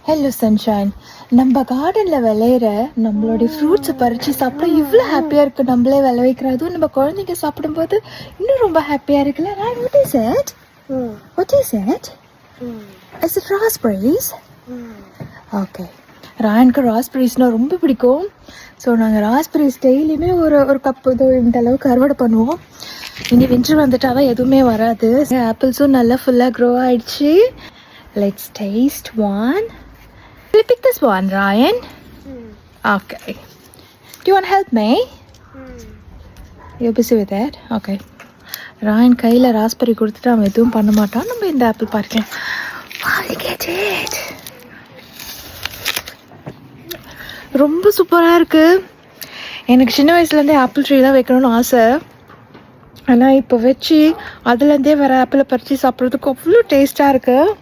Hello sunshine. நம்ம கார்டனில் விளையிற நம்மளுடைய ஃப்ரூட்ஸை பறித்து சாப்பிட இவ்வளோ ஹாப்பியாக இருக்குது. நம்மளே விளைவிக்கிறது, அதுவும் நம்ம குழந்தைங்க சாப்பிடும்போது இன்னும் ரொம்ப ஹாப்பியாக இருக்குல்ல. Ryan, what is it? What is it? Is it raspberries? Okay, ராயனுக்கு ராஸ்பெரிஸ்னால் ரொம்ப பிடிக்கும். ஸோ நாங்கள் ராஸ்பெரிஸ் டெய்லியுமே ஒரு கப்பு இந்த அளவுக்கு அறுவடை பண்ணுவோம். இனி வின்டர் வந்துட்டால் தான் எதுவுமே வராது. ஆப்பிள்ஸும் நல்லா ஃபுல்லாக க்ரோ ஆகிடுச்சு. Let's taste one. Will you pick this one, Ryan? Okay. Do you want to help me? You're busy with that? Okay. Ryan கையில் ராஸ்பெரி கொடுத்துட்டு அவன் எதுவும் பண்ண மாட்டான். நம்ம இந்த ஆப்பிள் பார்க்கலாம். Wow, you get it. ரொம்ப சூப்பராக இருக்குது. எனக்கு சின்ன வயசுலேருந்தே ஆப்பிள் ட்ரீ தான் வைக்கணும்னு ஆசை. ஆனால் இப்போ வச்சு அதுலேருந்தே வர ஆப்பிளை பறித்து சாப்பிட்றதுக்கு அவ்வளோ டேஸ்ட்டாக இருக்குது.